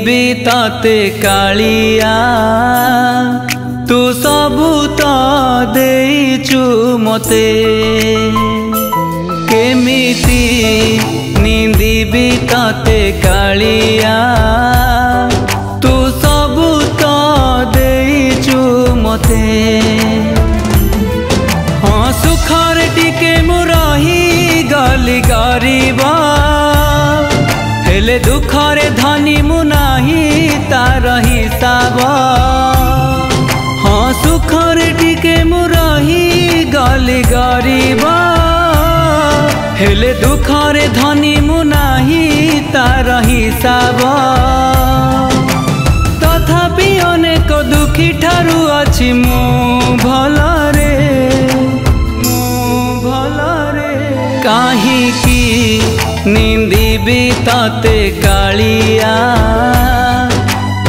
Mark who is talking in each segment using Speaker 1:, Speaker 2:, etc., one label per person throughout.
Speaker 1: निंदिबी तते कालिया तू सबू तो देइचु मते केमिति निंदिबी तते कालिया तू सबू तो देइचु मते हाँ सुखर टिके मु रही गली गरीब हेले दुखरे धनी मु नाही तार हिसाब हाँ सुखरे टिके मु रही गली गरीब हेले दुखरे धनी मु नाही तार हिसाब तथापि अनेक दुखी ठारू अछि मु भलरे काहीकि निंदिबी तते कालिया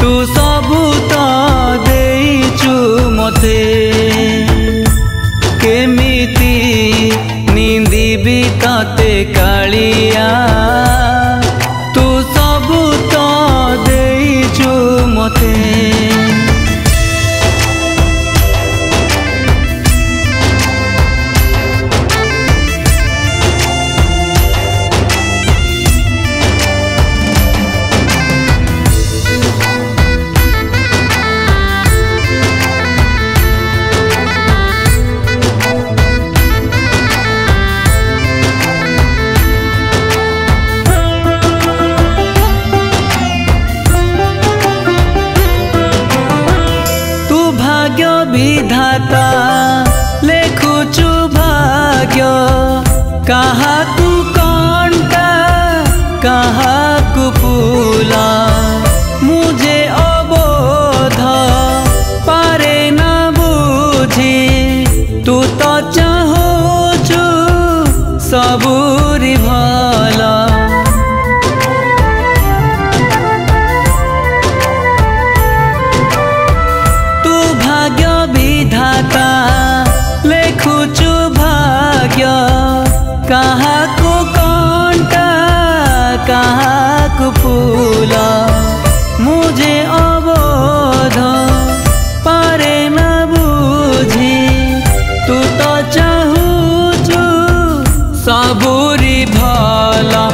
Speaker 1: तू सबू तो देइचु मते केमिति निंदिबी तते कालिया तू सबू तो देइचु मते विधाता लेखुचु भाग्य कहा तू कंटा कहा कु फूला मुझे अबोध पारे न बुझी तू तो चाहोचु सबुरी भला विधाता लेखुचु भाग्य कहा को कंटा कहा को फूला मुझे अबोध पारे न बुझी तू तो चाहुचु सबुरी भला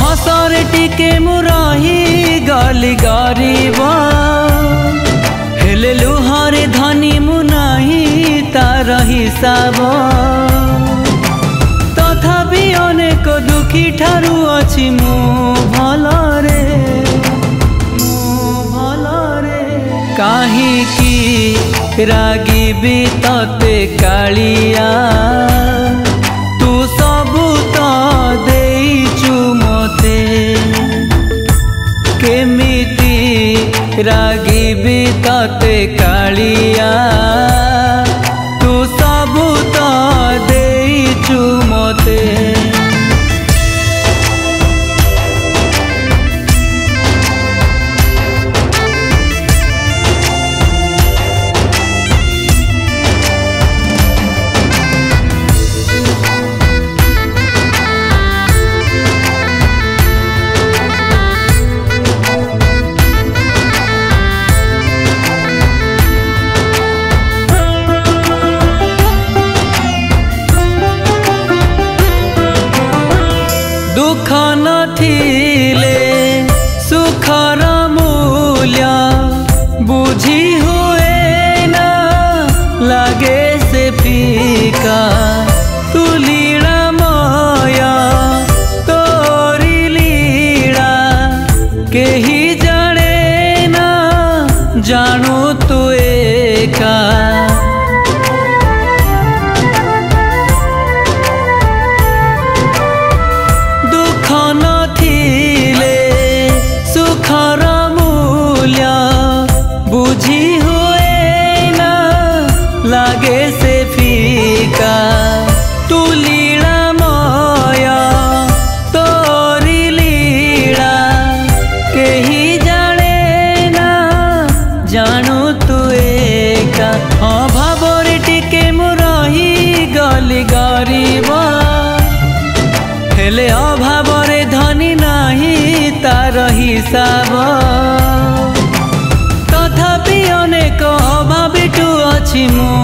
Speaker 1: हसर टिके मु रही गली गरीब हेले लुहरे धनी मु नाही तार हिसाब तथापि अनेक दुखी ठारू अछि मु भलरे काहीकि रागिबी तते कालिया तू सबू तो देइचु मते केमिति रागिबी तते कालिया तू सबू तो देइचु मते दुख नथिले सुखर मूल्य बुझी हुए ना लागे से फीका तू लीला माया तोरी लीला केही जाने ना जानू तू एका सुखर मूल्य बुझी हुए ना लागे से फीका तू लीला माया तोरी लीला केही जाने ना जानू तू एका अभावरे टिके मु रही गली गरीब हेले अभावरे धनी नाही तार हिसाब ଅଛି ମୁଁ